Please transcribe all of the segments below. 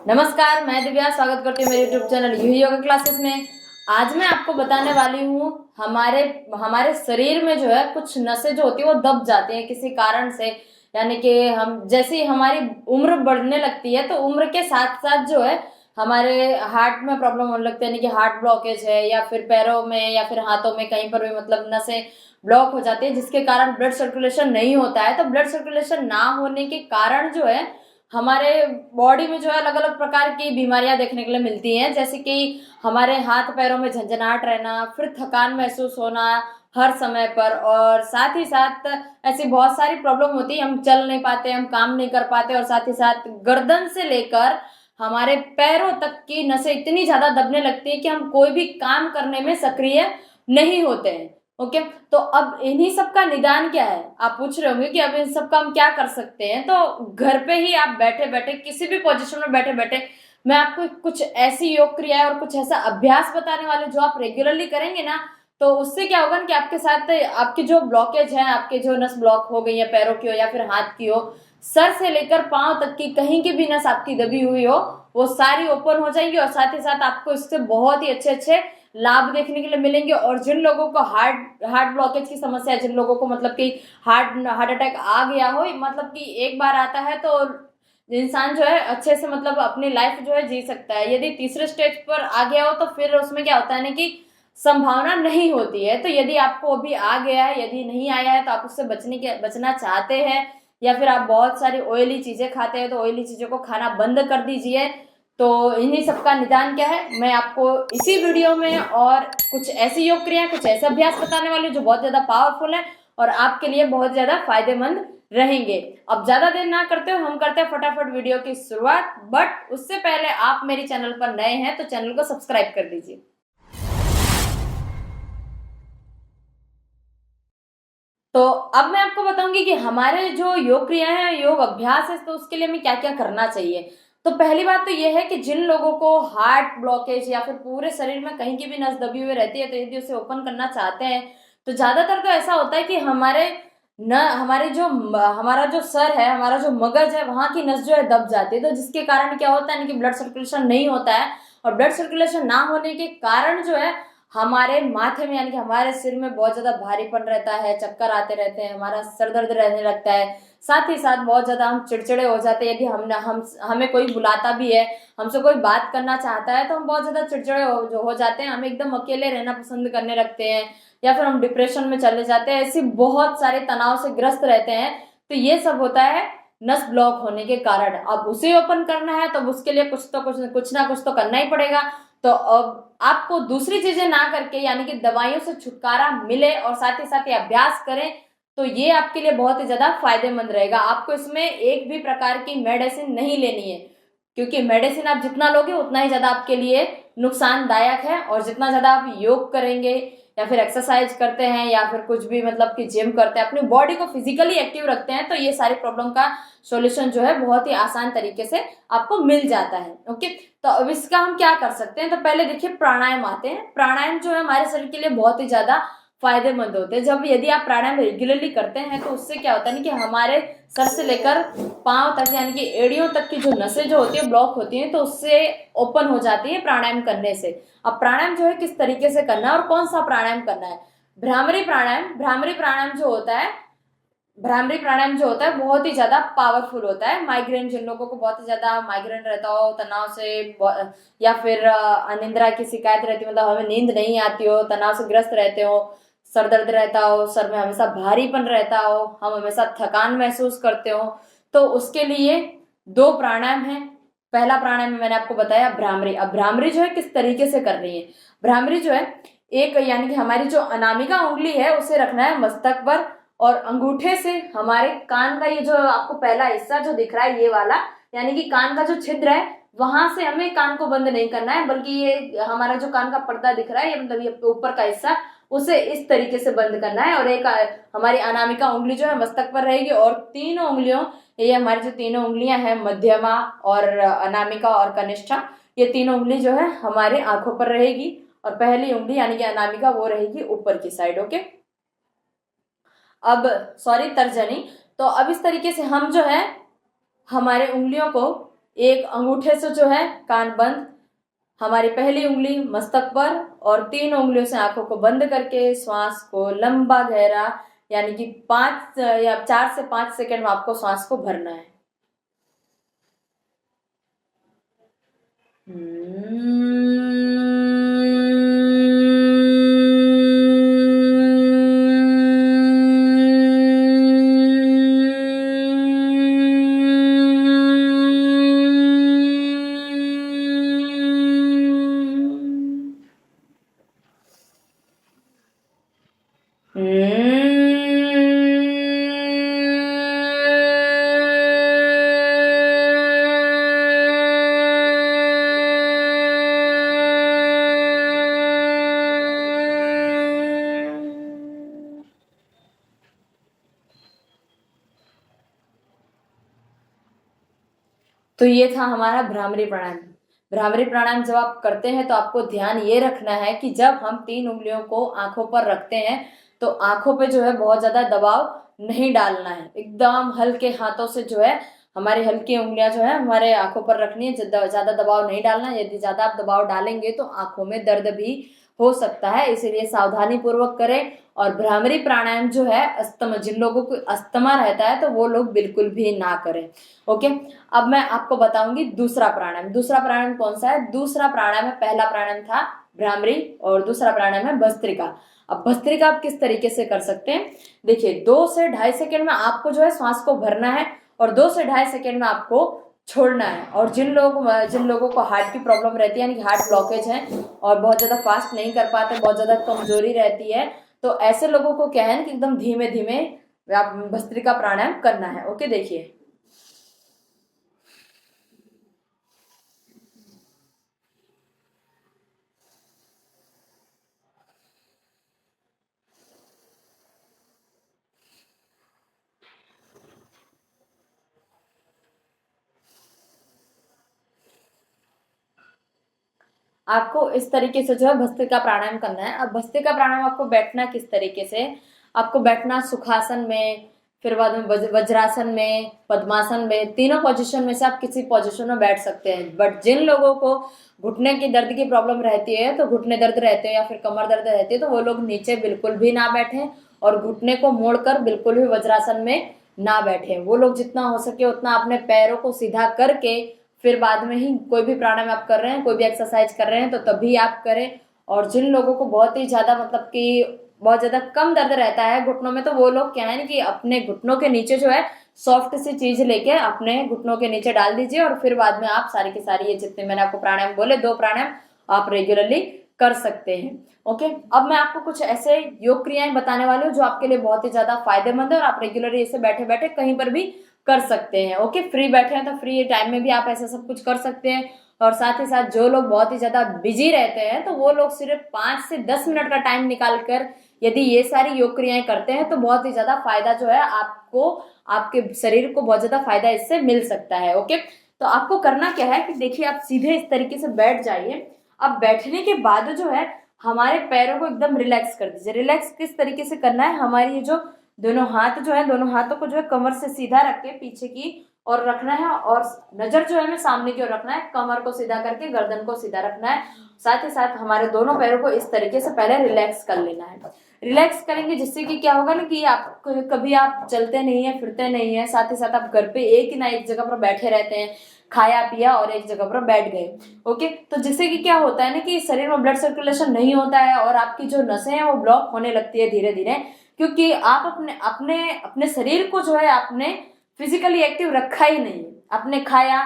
नमस्कार, मैं दिव्या स्वागत करती हूँ मेरे यूट्यूब चैनल यूही योगा क्लासेस में। आज मैं आपको बताने वाली हूँ हमारे हमारे शरीर में जो है कुछ नसें जो होती है वो दब जाती हैं किसी कारण से। यानी कि हम जैसे ही हमारी उम्र बढ़ने लगती है तो उम्र के साथ साथ जो है हमारे हार्ट में प्रॉब्लम होने लगती है, यानी कि हार्ट ब्लॉकेज है या फिर पैरों में या फिर हाथों में कहीं पर भी मतलब नसें ब्लॉक हो जाती है, जिसके कारण ब्लड सर्कुलेशन नहीं होता है। तो ब्लड सर्कुलेशन ना होने के कारण जो है हमारे बॉडी में जो है अलग अलग प्रकार की बीमारियां देखने के लिए मिलती हैं, जैसे कि हमारे हाथ पैरों में झंझनाहट रहना, फिर थकान महसूस होना हर समय पर, और साथ ही साथ ऐसी बहुत सारी प्रॉब्लम होती है, हम चल नहीं पाते, हम काम नहीं कर पाते, और साथ ही साथ गर्दन से लेकर हमारे पैरों तक की नसें इतनी ज्यादा दबने लगती है कि हम कोई भी काम करने में सक्रिय नहीं होते हैं। ओके, तो अब इन्हीं सब का निदान क्या है, आप पूछ रहे होंगे कि अब इन सब का हम क्या कर सकते हैं। तो घर पे ही आप बैठे बैठे किसी भी पोजीशन में बैठे बैठे मैं आपको कुछ ऐसी योग क्रियाएं और कुछ ऐसा अभ्यास बताने वाले जो आप रेगुलरली करेंगे ना, तो उससे क्या होगा ना कि आपके साथ आपकी जो ब्लॉकेज है, आपके जो नस ब्लॉक हो गई है पैरों की हो या फिर हाथ की हो, सर से लेकर पांव तक की कहीं की भी नस आपकी दबी हुई हो वो सारी ओपन हो जाएंगी, और साथ ही साथ आपको इससे बहुत ही अच्छे अच्छे लाभ देखने के लिए मिलेंगे। और जिन लोगों को हार्ट हार्ट ब्लॉकेज की समस्या है, जिन लोगों को मतलब कि हार्ट हार्ट अटैक आ गया हो, मतलब कि एक बार आता है तो इंसान जो है अच्छे से मतलब अपनी लाइफ जो है जी सकता है। यदि तीसरे स्टेज पर आ गया हो तो फिर उसमें क्या होता है ना कि संभावना नहीं होती है। तो यदि आपको अभी आ गया है, यदि नहीं आया है, तो आप उससे बचना चाहते हैं, या फिर आप बहुत सारी ऑयली चीजें खाते हैं तो ऑयली चीजों को खाना बंद कर दीजिए। तो इन्हीं सब का निदान क्या है, मैं आपको इसी वीडियो में और कुछ ऐसी योग क्रिया, कुछ ऐसे अभ्यास बताने वाली हूँ जो बहुत ज्यादा पावरफुल है और आपके लिए बहुत ज्यादा फायदेमंद रहेंगे। अब ज्यादा देर ना करते हो, हम करते हैं फटाफट वीडियो की शुरुआत। बट उससे पहले आप मेरे चैनल पर नए हैं तो चैनल को सब्सक्राइब कर दीजिए। तो अब मैं आपको बताऊंगी कि हमारे जो योग क्रिया है, योग अभ्यास है, तो उसके लिए हमें क्या क्या करना चाहिए। तो पहली बात तो यह है कि जिन लोगों को हार्ट ब्लॉकेज या फिर पूरे शरीर में कहीं की भी नस दबी हुई रहती है, तो यदि उसे ओपन करना चाहते हैं तो ज्यादातर तो ऐसा होता है कि हमारा जो सर है, हमारा जो मगज है, वहां की नस जो है दब जाती है। तो जिसके कारण क्या होता है ना कि ब्लड सर्कुलेशन नहीं होता है, और ब्लड सर्कुलेशन ना होने के कारण जो है हमारे माथे में यानी कि हमारे सिर में बहुत ज्यादा भारीपन रहता है, चक्कर आते रहते हैं, हमारा सर दर्द रहने लगता है। साथ ही साथ बहुत ज्यादा हम चिड़चिड़े हो जाते हैं। यदि हम हमें कोई बुलाता भी है, हमसे कोई बात करना चाहता है, तो हम बहुत ज्यादा चिड़चिड़े हो जाते हैं, हम एकदम अकेले रहना पसंद करने लगते हैं, या फिर हम डिप्रेशन में चले जाते हैं। ऐसे बहुत सारे तनाव से ग्रस्त रहते हैं। तो ये सब होता है नस ब्लॉक होने के कारण। अब उसे ओपन करना है तो उसके लिए कुछ ना कुछ तो करना ही पड़ेगा। तो अब आपको दूसरी चीजें ना करके, यानी कि दवाइयों से छुटकारा मिले और साथ ही साथ ये अभ्यास करें, तो ये आपके लिए बहुत ही ज्यादा फायदेमंद रहेगा। आपको इसमें एक भी प्रकार की मेडिसिन नहीं लेनी है, क्योंकि मेडिसिन आप जितना लोगे उतना ही ज्यादा आपके लिए नुकसानदायक है। और जितना ज्यादा आप योग करेंगे या फिर एक्सरसाइज करते हैं या फिर कुछ भी मतलब कि जिम करते हैं, अपनी बॉडी को फिजिकली एक्टिव रखते हैं, तो ये सारी प्रॉब्लम का सॉल्यूशन जो है बहुत ही आसान तरीके से आपको मिल जाता है। ओके, तो अब इसका हम क्या कर सकते हैं। तो पहले देखिए प्राणायाम आते हैं। प्राणायाम जो है हमारे शरीर के लिए बहुत ही ज्यादा फायदेमंद होते हैं। जब यदि आप प्राणायाम रेगुलरली करते हैं तो उससे क्या होता है ना कि हमारे सर से लेकर पांव तक यानी कि एड़ियों तक की जो नसें जो होती है ब्लॉक होती हैं, तो उससे ओपन हो जाती है प्राणायाम करने से। अब प्राणायाम जो है किस तरीके से करना है और कौन सा प्राणायाम करना है। भ्रामरी प्राणायाम जो होता है बहुत ही ज्यादा पावरफुल होता है। माइग्रेन, जिन लोगों को बहुत ही ज्यादा माइग्रेन रहता हो, तनाव से या फिर अनिद्रा की शिकायत रहती है, मतलब हमें नींद नहीं आती हो, तनाव से ग्रस्त रहते हो, सर दर्द रहता हो, सर में हमेशा भारीपन रहता हो, हम हमेशा थकान महसूस करते हो, तो उसके लिए दो प्राणायाम है। पहला प्राणायाम मैंने आपको बताया भ्रामरी। अब भ्रामरी जो है किस तरीके से कर रही है। भ्रामरी जो है एक यानी कि हमारी जो अनामिका उंगली है उसे रखना है मस्तक पर, और अंगूठे से हमारे कान का ये जो आपको पहला हिस्सा जो दिख रहा है ये वाला, यानी कि कान का जो छिद्र है वहां से हमें कान को बंद नहीं करना है, बल्कि ये हमारा जो कान का पर्दा दिख रहा है, ये मतलब ये ऊपर का हिस्सा, उसे इस तरीके से बंद करना है। और एक हमारी अनामिका उंगली जो है मस्तक पर रहेगी, और तीनों उंगलियों, ये हमारी जो तीनों उंगलियां हैं मध्यमा और अनामिका और कनिष्ठा, ये तीनों उंगली जो है हमारे आंखों पर रहेगी, और पहली उंगली यानी कि अनामिका वो रहेगी ऊपर की साइड। ओके, अब सॉरी तर्जनी। तो अब इस तरीके से हम जो है हमारे उंगलियों को एक अंगूठे से जो है कान बंद, हमारी पहली उंगली मस्तक पर और 3 उंगलियों से आंखों को बंद करके श्वास को लंबा गहरा यानी कि 5 या 4 से 5 सेकंड में आपको श्वास को भरना है। तो ये था हमारा भ्रामरी प्राणायाम। भ्रामरी प्राणायाम जब आप करते हैं तो आपको ध्यान ये रखना है कि जब हम 3 उंगलियों को आंखों पर रखते हैं तो आंखों पे जो है बहुत ज्यादा दबाव नहीं डालना है। एकदम हल्के हाथों से जो है हमारी हल्की उंगलियां जो है हमारे आंखों पर रखनी है, ज्यादा दबाव नहीं डालना। यदि ज्यादा आप दबाव डालेंगे तो आंखों में दर्द भी हो सकता है, इसीलिए सावधानी पूर्वक करें। और भ्रामरी प्राणायाम जो है अस्थमा, जिन लोगों को अस्थमा रहता है तो वो लोग बिल्कुल भी ना करें। ओके, अब मैं आपको बताऊंगी दूसरा प्राणायाम। दूसरा प्राणायाम कौन सा है? दूसरा प्राणायाम है, पहला प्राणायाम था भ्रामरी और दूसरा प्राणायाम है भस्त्रिका। अब भस्त्रिका आप किस तरीके से कर सकते हैं? देखिए, 2 से 2.5 सेकंड में आपको जो है श्वास को भरना है और 2 से 2.5 सेकंड में आपको छोड़ना है। और जिन लोगों को हार्ट की प्रॉब्लम रहती है यानी कि हार्ट ब्लॉकेज है और बहुत ज्यादा फास्ट नहीं कर पाते, बहुत ज्यादा कमजोरी रहती है, तो ऐसे लोगों को क्या है कि एकदम धीमे धीमे भस्त्रिका प्राणायाम करना है। ओके, देखिए आपको इस तरीके से जो है भस्त्रिका प्राणायाम करना है। अब भस्त्रिका प्राणायाम आपको बैठना किस तरीके से? आपको बैठना सुखासन में, फिर बाद में वज्रासन में, पद्मासन में, तीनों पोजीशन में से आप किसी पोजीशन में बैठ सकते हैं। बट जिन लोगों को घुटने की दर्द की प्रॉब्लम रहती है, तो घुटने दर्द रहते हैं या फिर कमर दर्द रहती है, तो वो लोग नीचे बिल्कुल भी ना बैठे और घुटने को मोड़कर बिल्कुल भी वज्रासन में ना बैठे। वो लोग जितना हो सके उतना अपने पैरों को सीधा करके फिर बाद में ही कोई भी प्राणायाम आप कर रहे हैं, कोई भी एक्सरसाइज कर रहे हैं तो तभी आप करें। और जिन लोगों को बहुत ही ज्यादा मतलब कि बहुत ज्यादा कम दर्द रहता है घुटनों में, तो वो लोग क्या है कि अपने घुटनों के नीचे जो है सॉफ्ट सी चीज लेके अपने घुटनों के नीचे डाल दीजिए और फिर बाद में आप सारी की सारी ये जितने मैंने आपको प्राणायाम बोले 2 प्राणायाम आप रेगुलरली कर सकते हैं। ओके, अब मैं आपको कुछ ऐसे योग क्रियाएं बताने वाली हूँ जो आपके लिए बहुत ही ज्यादा फायदेमंद है और आप रेगुलरली इसे बैठे बैठे कहीं पर भी कर सकते हैं। ओके, फ्री बैठे हैं तो फ्री टाइम में भी आप ऐसा सब कुछ कर सकते हैं। और साथ ही साथ जो लोग बहुत ही ज्यादा बिजी रहते हैं तो वो लोग सिर्फ 5 से 10 मिनट का टाइम निकाल कर यदि ये सारी योग क्रियाएं करते हैं तो बहुत ही ज्यादा फायदा जो है आपको, आपके शरीर को बहुत ज्यादा फायदा इससे मिल सकता है। ओके, तो आपको करना क्या है कि देखिए, आप सीधे इस तरीके से बैठ जाइए। अब बैठने के बाद जो है हमारे पैरों को एकदम रिलैक्स कर दीजिए। रिलैक्स किस तरीके से करना है? हमारी ये जो दोनों हाथ जो है, दोनों हाथों को जो है कमर से सीधा रख के पीछे की और रखना है और नजर जो है हमें सामने की ओर रखना है। कमर को सीधा करके गर्दन को सीधा रखना है। साथ ही साथ हमारे दोनों पैरों को इस तरीके से पहले रिलैक्स कर लेना है। रिलैक्स करेंगे जिससे कि क्या होगा ना कि आप कभी आप चलते नहीं है, फिरते नहीं है, साथ ही साथ आप घर पे एक ही ना एक जगह पर बैठे रहते हैं, खाया पिया और एक जगह पर बैठ गए। ओके, तो जिससे कि क्या होता है ना कि शरीर में ब्लड सर्कुलेशन नहीं होता है और आपकी जो नसें हैं वो ब्लॉक होने लगती है धीरे धीरे, क्योंकि आप अपने अपने अपने शरीर को जो है आपने फिजिकली एक्टिव रखा ही नहीं। आपने खाया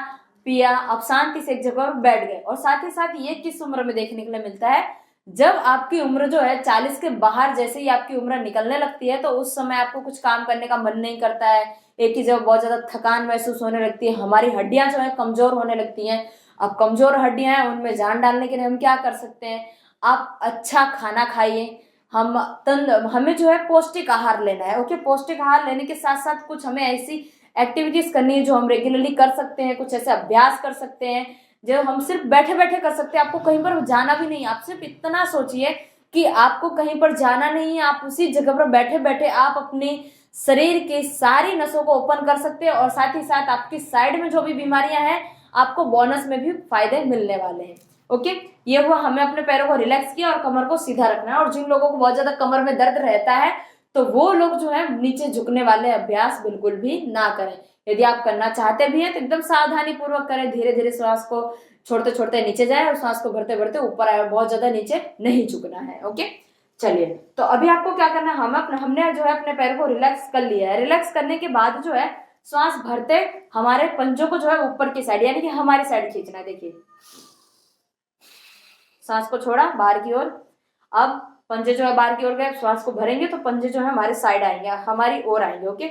पिया, आप शांति से एक जगह पर बैठ गए। और साथ ही साथ ये किस उम्र में देखने के लिए मिलता है? जब आपकी उम्र जो है 40 के बाहर जैसे ही आपकी उम्र निकलने लगती है तो उस समय आपको कुछ काम करने का मन नहीं करता है, एक ही जगह बहुत ज्यादा थकान महसूस होने लगती है, हमारी हड्डियां जो है कमजोर होने लगती हैं। अब कमजोर हड्डियां हैं, उनमें जान डालने के लिए हम क्या कर सकते हैं? आप अच्छा खाना खाइए। हमें जो है पौष्टिक आहार लेना है। ओके, पौष्टिक आहार लेने के साथ साथ कुछ हमें ऐसी एक्टिविटीज करनी है जो हम रेगुलरली कर सकते हैं। कुछ ऐसे अभ्यास कर सकते हैं जो हम सिर्फ बैठे बैठे कर सकते हैं। आपको कहीं पर जाना भी नहीं, आप सिर्फ इतना सोचिए कि आपको कहीं पर जाना नहीं है, आप उसी जगह पर बैठे बैठे आप अपने शरीर के सारी नसों को ओपन कर सकते हैं और साथ ही साथ आपकी साइड में जो भी बीमारियां हैं आपको बोनस में भी फायदे मिलने वाले हैं। ओके, ये हुआ हमें अपने पैरों को रिलैक्स किया और कमर को सीधा रखना है। और जिन लोगों को बहुत ज्यादा कमर में दर्द रहता है तो वो लोग जो है नीचे झुकने वाले अभ्यास बिल्कुल भी ना करें। यदि आप करना चाहते भी हैं तो एकदम सावधानी पूर्वक करें, धीरे धीरे श्वास को छोड़ते छोड़ते नीचे जाए और श्वास को भरते भरते ऊपर आए, बहुत ज्यादा नीचे नहीं झुकना है। ओके, चलिए, तो अभी आपको क्या करना है, हमने जो है अपने पैर को रिलैक्स कर लिया है। रिलैक्स करने के बाद जो है श्वास भरते हमारे पंजों को जो है ऊपर की साइड यानी कि हमारी साइड खींचना है। देखिए, सांस को छोड़ा बाहर की ओर, अब पंजे जो है बाहर की ओर गए, श्वास को भरेंगे तो पंजे जो है हमारे साइड आएंगे, हमारी ओर आएंगे। ओके,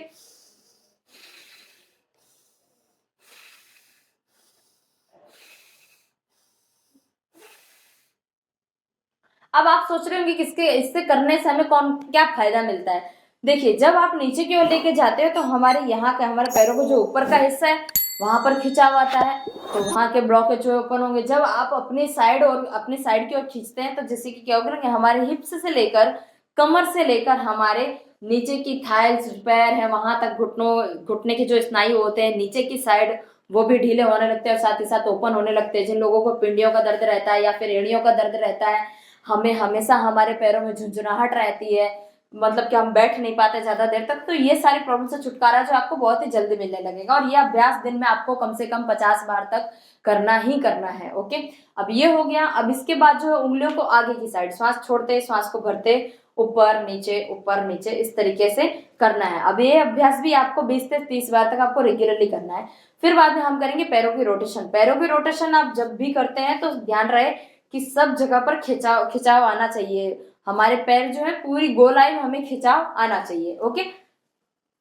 अब आप सोच रहे होंगे किसके इससे करने से हमें कौन क्या फायदा मिलता है। देखिए, जब आप नीचे की ओर लेके जाते हो तो हमारे यहाँ के हमारे पैरों को जो ऊपर का हिस्सा है वहां पर खिंचाव आता है, तो वहां के ब्लॉकेज जो ओपन होंगे। जब आप अपनी साइड की ओर खींचते हैं तो जैसे कि क्या होगा कि हमारे हिप्स से लेकर कमर से लेकर हमारे नीचे की थाइल्स पैर है वहां तक घुटने के जो स्नायु होते हैं नीचे की साइड वो भी ढीले होने लगते हैं और साथ ही साथ ओपन होने लगते हैं। जिन लोगों को पिंडियों का दर्द रहता है या फिर एड़ियों का दर्द रहता है, हमें हमेशा हमारे पैरों में झुंझुनाहट रहती है, मतलब कि हम बैठ नहीं पाते ज्यादा देर तक, तो ये सारी प्रॉब्लम से छुटकारा जो आपको बहुत ही जल्दी मिलने लगेगा। और ये अभ्यास दिन में आपको कम से कम 50 बार तक करना ही करना है। ओके, अब ये हो गया। अब इसके बाद जो है उंगलियों को आगे की साइड श्वास छोड़ते श्वास को भरते ऊपर नीचे इस तरीके से करना है। अब ये अभ्यास भी आपको 20 से 30 बार तक आपको रेगुलरली करना है। फिर बाद में हम करेंगे पैरों की रोटेशन। पैरों की रोटेशन आप जब भी करते हैं तो ध्यान रहे कि सब जगह पर खिंचाव आना चाहिए। हमारे पैर जो है पूरी गोलाई में हमें खिंचाव आना चाहिए। ओके,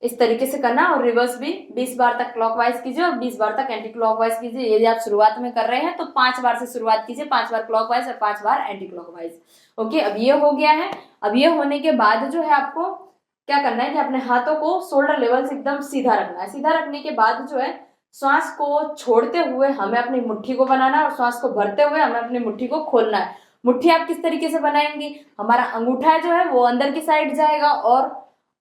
इस तरीके से करना। और रिवर्स भी 20 बार तक क्लॉकवाइज कीजिए और 20 बार तक एंटी क्लॉकवाइज कीजिए। यदि आप शुरुआत में कर रहे हैं तो 5 बार से शुरुआत कीजिए, 5 बार क्लॉकवाइज और 5 बार एंटी क्लॉकवाइज। ओके, अब ये हो गया है। अब ये होने के बाद जो है आपको क्या करना है कि अपने हाथों को शोल्डर लेवल से एकदम सीधा रखना है। सीधा रखने के बाद जो है श्वास को छोड़ते हुए हमें अपनी मुट्ठी को बनाना है और श्वास को भरते हुए हमें अपनी मुट्ठी को खोलना है। मुट्ठी आप किस तरीके से बनाएंगे, हमारा अंगूठा जो है वो अंदर की साइड जाएगा और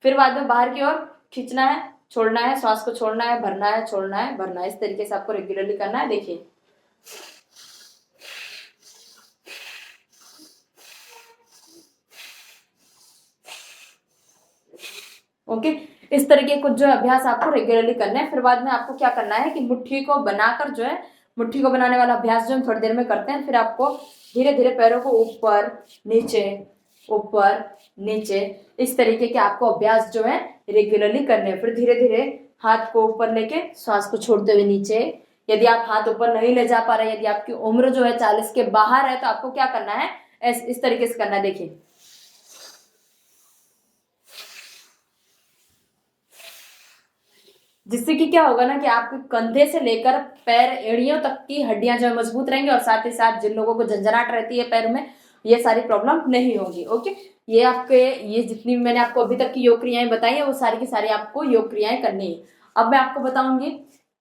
फिर बाद में बाहर की ओर खींचना है, छोड़ना है, श्वास को छोड़ना है, भरना है, छोड़ना है, भरना है। इस तरीके से आपको रेगुलरली करना है। देखिए, ओके, इस तरीके कुछ जो अभ्यास आपको रेगुलरली करना है। फिर बाद में आपको क्या करना है कि मुट्ठी को बनाकर जो है मुट्ठी को बनाने वाला अभ्यास जो हम थोड़ी देर में करते हैं, फिर आपको धीरे धीरे पैरों को ऊपर नीचे इस तरीके के आपको अभ्यास जो है रेगुलरली करने हैं। फिर धीरे धीरे हाथ को ऊपर लेके श्वास को छोड़ते हुए नीचे। यदि आप हाथ ऊपर नहीं ले जा पा रहे, यदि आपकी उम्र जो है 40 के बाहर है, तो आपको क्या करना है, इस तरीके से करना है। देखिए, जिससे कि क्या होगा ना कि आपके कंधे से लेकर पैर एड़ियों तक की हड्डियां जो है मजबूत रहेंगी और साथ ही साथ जिन लोगों को झंझनाहट रहती है पैर में, ये सारी प्रॉब्लम नहीं होगी। ओके, ये जितनी मैंने आपको अभी तक की योग क्रियाएं बताई है वो सारी की सारी आपको योग क्रियाएं करनी है। अब मैं आपको बताऊंगी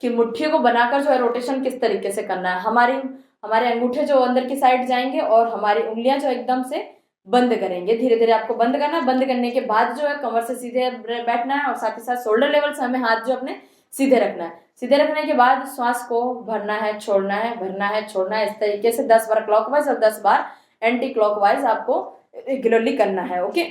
कि मुट्ठी को बनाकर जो है रोटेशन किस तरीके से करना है। हमारे अंगूठे जो अंदर की साइड जाएंगे और हमारी उंगलियां जो एकदम से बंद करेंगे। धीरे धीरे आपको बंद करना है। बंद करने के बाद जो है कमर से सीधे बैठना है और साथ ही साथ शोल्डर लेवल से हमें हाथ जो अपने सीधे रखना है। सीधे रखने के बाद श्वास को भरना है, छोड़ना है, भरना है, छोड़ना है। इस तरीके से 10 बार क्लॉकवाइज और 10 बार एंटी क्लॉकवाइज आपको रेगुलरली करना है। ओके,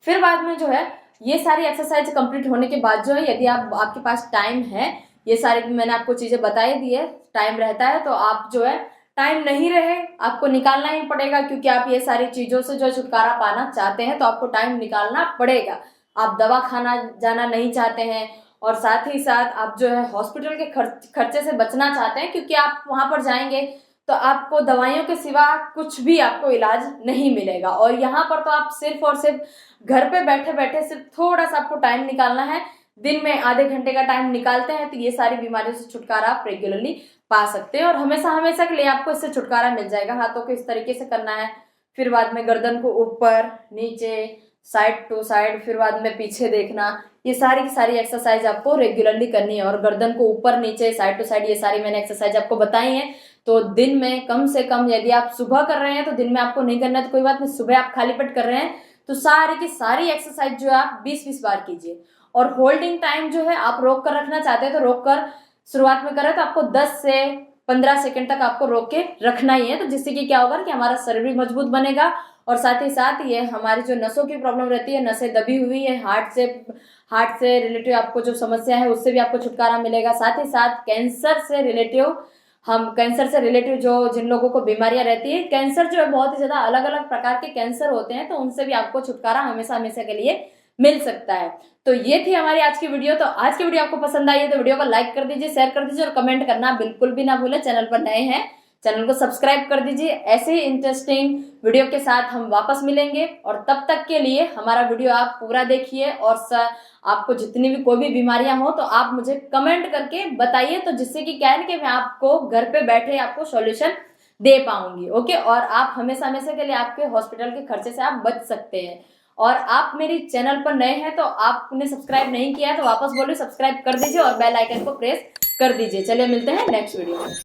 फिर बाद में जो है ये सारी एक्सरसाइज कंप्लीट होने के बाद जो है यदि आपके पास टाइम है, ये सारी मैंने आपको चीजें बताई दी है, टाइम रहता है तो आप जो है, टाइम नहीं रहे आपको निकालना ही पड़ेगा, क्योंकि आप ये सारी चीजों से जो छुटकारा पाना चाहते हैं तो आपको टाइम निकालना पड़ेगा। आप दवा खाना जाना नहीं चाहते हैं और साथ ही साथ आप जो है हॉस्पिटल के खर्चे से बचना चाहते हैं, क्योंकि आप वहां पर जाएंगे तो आपको दवाइयों के सिवा कुछ भी आपको इलाज नहीं मिलेगा। और यहाँ पर तो आप सिर्फ और सिर्फ घर पे बैठे बैठे सिर्फ थोड़ा सा आपको टाइम निकालना है, दिन में आधे घंटे का टाइम निकालते हैं तो ये सारी बीमारियों से छुटकारा आप रेगुलरली पा सकते हैं और हमेशा हमेशा के लिए आपको इससे छुटकारा मिल जाएगा। हाथों को इस तरीके से करना है, फिर बाद में गर्दन को ऊपर नीचे, साइड टू साइड, फिर बाद में पीछे देखना। ये सारी की सारी एक्सरसाइज आपको रेगुलरली करनी है। और गर्दन को ऊपर नीचे, साइड टू साइड, ये सारी मैंने एक्सरसाइज आपको बताई है। तो दिन में कम से कम, यदि आप सुबह कर रहे हैं तो दिन में आपको नहीं करना है तो कोई बात नहीं, सुबह आप खाली पेट कर रहे हैं तो सारी की सारी एक्सरसाइज जो है आप 20-20 बार कीजिए। और होल्डिंग टाइम जो है आप रोक कर रखना चाहते हैं तो रोक कर शुरुआत में करें तो आपको 10 से 15 सेकंड तक आपको रोक के रखना ही है, तो जिससे कि क्या होगा कि हमारा शरीर भी मजबूत बनेगा और साथ ही साथ ये हमारी जो नसों की प्रॉब्लम रहती है, नसें दबी हुई है, हार्ट से रिलेटिव आपको जो समस्या है उससे भी आपको छुटकारा मिलेगा। साथ ही साथ कैंसर से रिलेटिव जो जिन लोगों को बीमारियां रहती है, कैंसर जो है बहुत ही ज्यादा अलग अलग प्रकार के कैंसर होते हैं, तो उनसे भी आपको छुटकारा हमेशा हमेशा के लिए मिल सकता है। तो ये थी हमारी आज की वीडियो। तो आज की वीडियो आपको पसंद आई है तो वीडियो को लाइक कर दीजिए, शेयर कर दीजिए और कमेंट करना बिल्कुल भी ना भूलें। चैनल पर नए हैं, चैनल को सब्सक्राइब कर दीजिए। ऐसे ही इंटरेस्टिंग वीडियो के साथ हम वापस मिलेंगे और तब तक के लिए हमारा वीडियो आप पूरा देखिए और आपको जितनी भी कोई भी बीमारियां हो तो आप मुझे कमेंट करके बताइए, तो जिससे कि क्या है कि मैं आपको घर पे बैठे आपको सॉल्यूशन दे पाऊंगी। ओके, और आप हमेशा हमेशा के लिए आपके हॉस्पिटल के खर्चे से आप बच सकते हैं। और आप मेरी चैनल पर नए हैं तो आपने सब्सक्राइब नहीं किया है तो वापस बोलिए सब्सक्राइब कर दीजिए और बेल आइकन को प्रेस कर दीजिए। चलिए मिलते हैं नेक्स्ट वीडियो में।